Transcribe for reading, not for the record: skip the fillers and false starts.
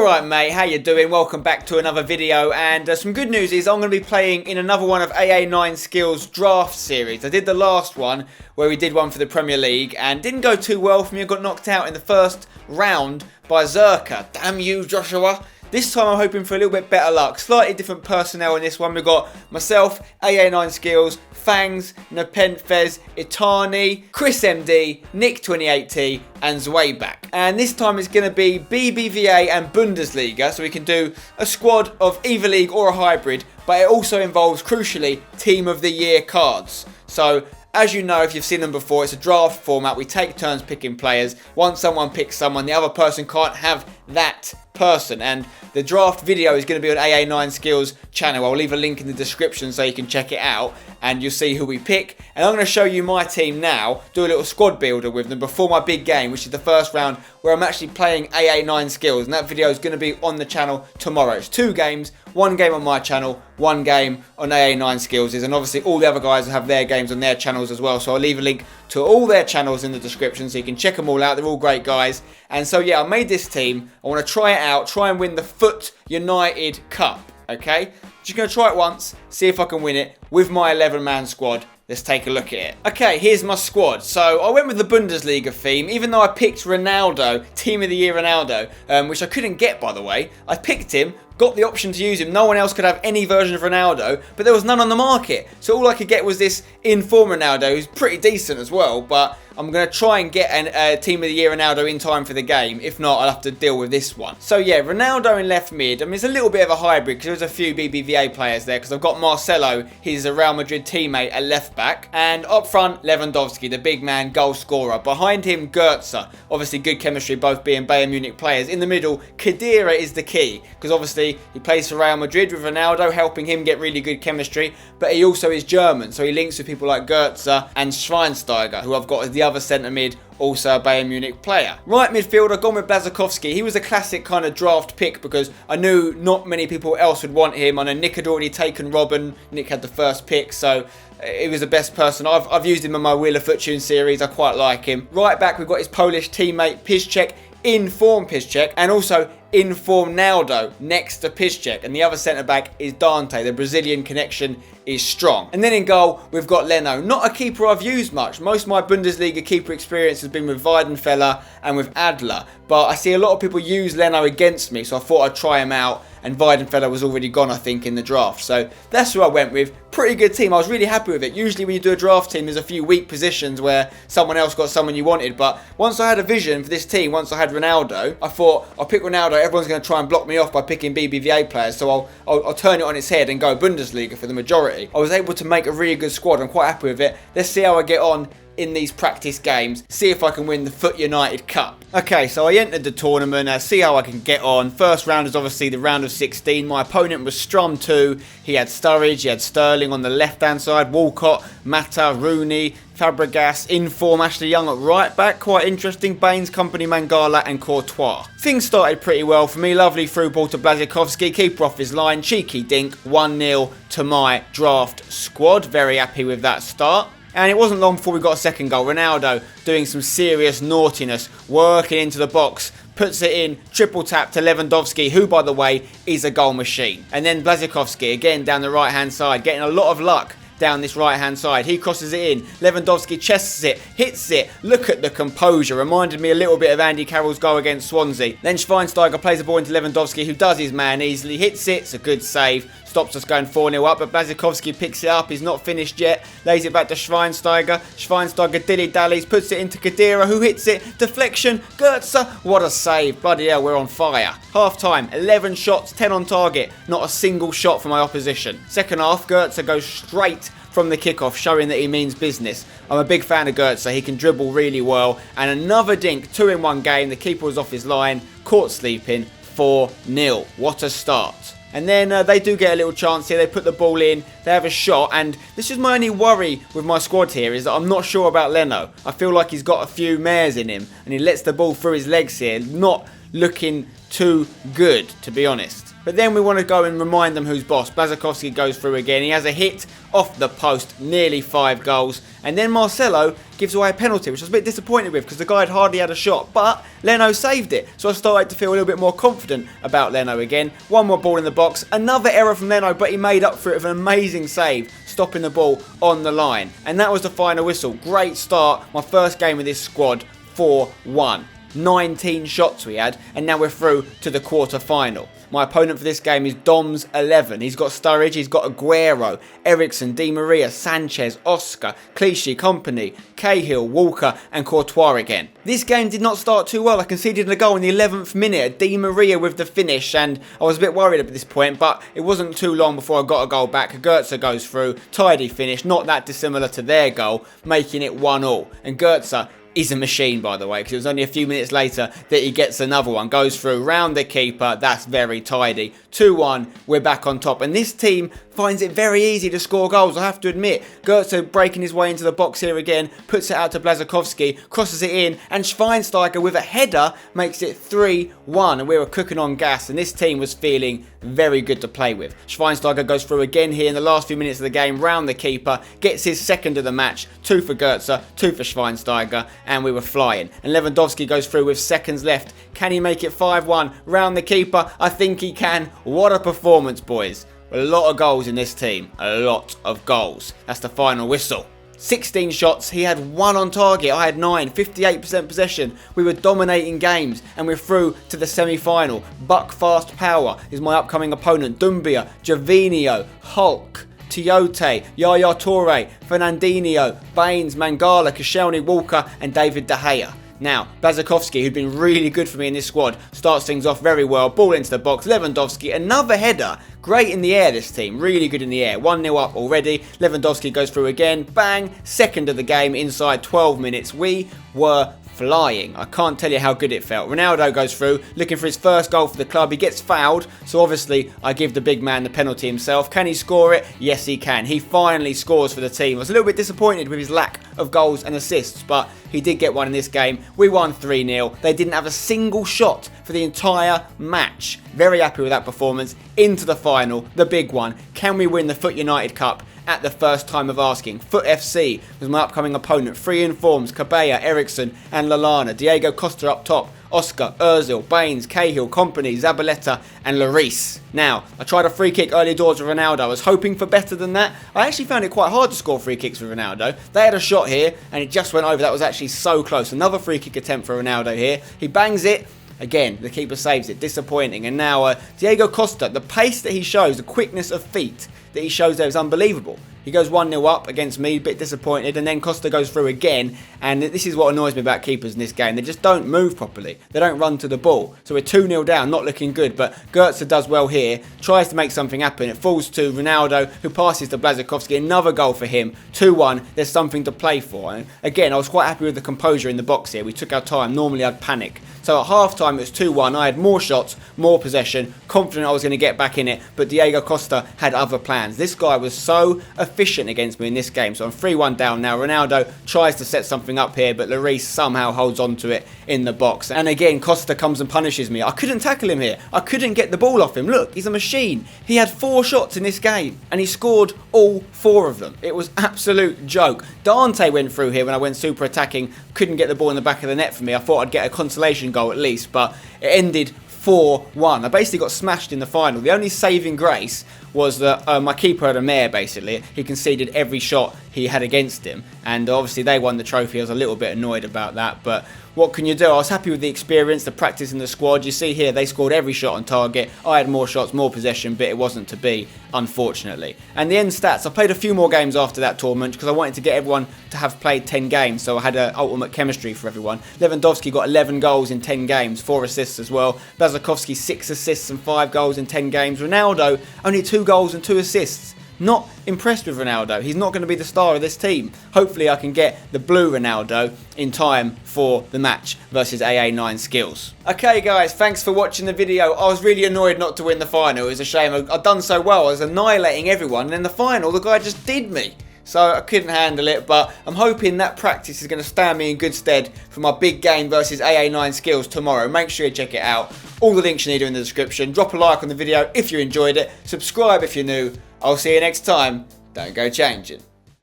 Alright mate, how you doing? Welcome back to another video, and some good news is I'm going to be playing in another one of AA9 Skills draft series. I did the last one where we did one for the Premier League and didn't go too well for me. I got knocked out in the first round by Zerka. Damn you, Joshua. This time I'm hoping for a little bit better luck. Slightly different personnel in this one. We've got myself, AA9 Skills, Fangs, Nepenthez, Itani, Chris MD, Nick 28T and Zwayback. And this time it's going to be BBVA and Bundesliga, so we can do a squad of either league or a hybrid, but it also involves, crucially, Team of the Year cards. So, as you know, if you've seen them before, it's a draft format. We take turns picking players. Once someone picks someone, the other person can't have that person. And the draft video is going to be on AA9 Skills channel. I'll leave a link in the description so you can check it out and you'll see who we pick. And I'm going to show you my team now, do a little squad builder with them before my big game, which is the first round where I'm actually playing AA9 Skills. And that video is going to be on the channel tomorrow. It's 2 games, 1 game on my channel, 1 game on AA9 Skills. And obviously all the other guys have their games on their channels as well. So I'll leave a link to all their channels in the description so you can check them all out. They're all great guys. And so yeah, I made this team. I want to try it out, try and win the Foot United Cup. Okay? Just going to try it once, see if I can win it with my 11-man squad. Let's take a look at it. Okay, here's my squad. So I went with the Bundesliga theme, even though I picked Ronaldo, Team of the Year Ronaldo, which I couldn't get, by the way. I picked him, got the option to use him. No one else could have any version of Ronaldo, but there was none on the market. So all I could get was this in-form Ronaldo, who's pretty decent as well, but I'm going to try and get a Team of the Year Ronaldo in time for the game. If not, I'll have to deal with this one. So yeah, Ronaldo in left mid. I mean, it's a little bit of a hybrid because there's a few BBVA players there because I've got Marcelo, he's a Real Madrid teammate at left back. And up front, Lewandowski, the big man, goal scorer. Behind him, Goetze. Obviously good chemistry, both being Bayern Munich players. In the middle, Khedira is the key because obviously he plays for Real Madrid with Ronaldo, helping him get really good chemistry. But he also is German, so he links with people like Goetze and Schweinsteiger, who I've got as the other centre mid, also a Bayern Munich player. Right midfield, I've gone with Błaszczykowski. He was a classic kind of draft pick because I knew not many people else would want him. I know Nick had already taken Robben. Nick had the first pick, so he was the best person. I've used him in my Wheel of Fortune series. I quite like him. Right back, we've got his Polish teammate Piszczek, in-form Piszczek, and also in-form Naldo next to Piszczek, and the other centre-back is Dante. The Brazilian connection is strong. And then in goal, we've got Leno. Not a keeper I've used much. Most of my Bundesliga keeper experience has been with Weidenfeller and with Adler, but I see a lot of people use Leno against me, so I thought I'd try him out, and Weidenfeller was already gone, I think, in the draft. So that's who I went with. Pretty good team. I was really happy with it. Usually when you do a draft team, there's a few weak positions where someone else got someone you wanted, but once I had a vision for this team, once I had Ronaldo, I thought, I'll pick Ronaldo. Everyone's going to try and block me off by picking BBVA players, so I'll turn it on its head and go Bundesliga for the majority. I was able to make a really good squad. I'm quite happy with it. Let's see how I get on in these practice games, see if I can win the Foot United Cup. Okay, so I entered the tournament, see how I can get on. First round is obviously the round of 16. My opponent was Strum 2. He had Sturridge, he had Sterling on the left-hand side, Walcott, Mata, Rooney, Fabregas, in-form Ashley Young at right back, quite interesting, Baines, Company, Mangala and Courtois. Things started pretty well for me, lovely through ball to Błaszczykowski, keeper off his line, cheeky dink, 1-0 to my draft squad. Very happy with that start. And it wasn't long before we got a second goal. Ronaldo doing some serious naughtiness, working into the box, puts it in, triple tap to Lewandowski, who, by the way, is a goal machine. And then Błaszczykowski, again down the right-hand side, getting a lot of luck down this right-hand side. He crosses it in. Lewandowski chests it, hits it. Look at the composure. Reminded me a little bit of Andy Carroll's goal against Swansea. Then Schweinsteiger plays the ball into Lewandowski, who does his man easily, hits it. It's a good save. Stops us going 4-0 up, but Błaszczykowski picks it up. He's not finished yet. Lays it back to Schweinsteiger. Schweinsteiger dilly-dallies, puts it into Khedira, who hits it. Deflection. Goetze. What a save. Bloody hell, we're on fire. Half time, 11 shots, 10 on target. Not a single shot for my opposition. Second half, Goetze goes straight from the kickoff, showing that he means business. I'm a big fan of Goetze. He can dribble really well. And another dink, 2 in 1 game. The keeper was off his line. Caught sleeping. 4-0. What a start. And then they do get a little chance here. They put the ball in. They have a shot. And this is my only worry with my squad here, is that I'm not sure about Leno. I feel like he's got a few mares in him. And he lets the ball through his legs here. Not looking too good, to be honest. But then we want to go and remind them who's boss. Błaszczykowski goes through again. He has a hit off the post, nearly 5 goals. And then Marcelo gives away a penalty, which I was a bit disappointed with because the guy had hardly had a shot. But Leno saved it. So I started to feel a little bit more confident about Leno again. One more ball in the box. Another error from Leno, but he made up for it with an amazing save, stopping the ball on the line. And that was the final whistle. Great start. My first game with this squad, 4-1. 19 shots we had, and now we're through to the quarter-final. My opponent for this game is Dom's 11. He's got Sturridge, he's got Aguero, Ericsson, Di Maria, Sanchez, Oscar, Clichy, Company, Cahill, Walker and Courtois again. This game did not start too well. I conceded a goal in the 11th minute, Di Maria with the finish, and I was a bit worried at this point, but it wasn't too long before I got a goal back. Goetze goes through, tidy finish, not that dissimilar to their goal, making it 1-1. And Goetze is a machine, by the way, because it was only a few minutes later that he gets another one. Goes through, round the keeper. That's very tidy. 2-1, we're back on top. And this team finds it very easy to score goals, I have to admit. Goetze breaking his way into the box here again, puts it out to Błaszczykowski, crosses it in, and Schweinsteiger with a header makes it 3-1. And we were cooking on gas, and this team was feeling very good to play with. Schweinsteiger goes through again here in the last few minutes of the game, round the keeper, gets his second of the match, 2 for Goetze, 2 for Schweinsteiger, and we were flying. And Lewandowski goes through with seconds left. Can he make it 5-1? Round the keeper? I think he can. What a performance, boys. A lot of goals in this team. A lot of goals. That's the final whistle. 16 shots, he had 1 on target, I had 9, 58% possession. We were dominating games and we're through to the semi-final. Buckfast Power is my upcoming opponent. Dumbia, Gervinho, Hulk, TOTY, Yaya Toure, Fernandinho, Baines, Mangala, Koscielny, Walker and David De Gea. Now, Błaszczykowski, who'd been really good for me in this squad, starts things off very well. Ball into the box. Lewandowski, another header. Great in the air, this team. Really good in the air. 1-0 up already. Lewandowski goes through again. Bang. Second of the game inside 12 minutes. We were flying. I can't tell you how good it felt. Ronaldo goes through, looking for his first goal for the club. He gets fouled, so obviously I give the big man the penalty himself. Can he score it? Yes, he can. He finally scores for the team. I was a little bit disappointed with his lack of goals and assists, but he did get one in this game. We won 3-0. They didn't have a single shot for the entire match. Very happy with that performance. Into the final, the big one. Can we win the Foot United Cup? At the first time of asking. Foot FC was my upcoming opponent. 3 informs, Cabella, Ericsson and Lallana. Diego Costa up top. Oscar, Ozil, Baines, Cahill, Company, Zabaleta and Lloris. Now, I tried a free kick early doors with Ronaldo. I was hoping for better than that. I actually found it quite hard to score free kicks with Ronaldo. They had a shot here and it just went over. That was actually so close. Another free kick attempt for Ronaldo here. He bangs it. Again, the keeper saves it. Disappointing. And now Diego Costa, the pace that he shows, the quickness of feet that he shows there is unbelievable. He goes 1-0 up against me, a bit disappointed, and then Costa goes through again, and this is what annoys me about keepers in this game. They just don't move properly. They don't run to the ball. So we're 2-0 down, not looking good, but Goetze does well here, tries to make something happen. It falls to Ronaldo, who passes to Błaszczykowski. Another goal for him. 2-1. There's something to play for. And again, I was quite happy with the composure in the box here. We took our time. Normally I'd panic. So at half-time it was 2-1. I had more shots, more possession, confident I was going to get back in it, but Diego Costa had other plans. This guy was so efficient against me in this game, so I'm 3-1 down now. Ronaldo tries to set something up here, but Lloris somehow holds on to it in the box. And again, Costa comes and punishes me. I couldn't tackle him here. I couldn't get the ball off him. Look, he's a machine. He had 4 shots in this game, and he scored all 4 of them. It was absolute joke. Dante went through here when I went super attacking, couldn't get the ball in the back of the net for me. I thought I'd get a consolation goal at least, but it ended 4-1. I basically got smashed in the final. The only saving grace was that my keeper had a mare, basically. He conceded every shot he had against him, and obviously they won the trophy. I was a little bit annoyed about that, but what can you do? I was happy with the experience, the practice in the squad. You see here, they scored every shot on target. I had more shots, more possession, but it wasn't to be, unfortunately. And the end stats, I played a few more games after that tournament because I wanted to get everyone to have played 10 games, so I had an ultimate chemistry for everyone. Lewandowski got 11 goals in 10 games, 4 assists as well. Błaszczykowski 6 assists and 5 goals in 10 games. Ronaldo, only 2 goals and 2 assists. Not impressed with Ronaldo. He's not going to be the star of this team. Hopefully I can get the blue Ronaldo in time for the match versus AA9 Skills. Okay guys, thanks for watching the video. I was really annoyed not to win the final. It was a shame. I'd done so well. I was annihilating everyone, and in the final the guy just did me. so I couldn't handle it, but I'm hoping that practice is going to stand me in good stead for my big game versus AA9 skills tomorrow. Make sure you check it out. All the links you need are in the description. Drop a like on the video if you enjoyed it. Subscribe if you're new. I'll see you next time. Don't go changing.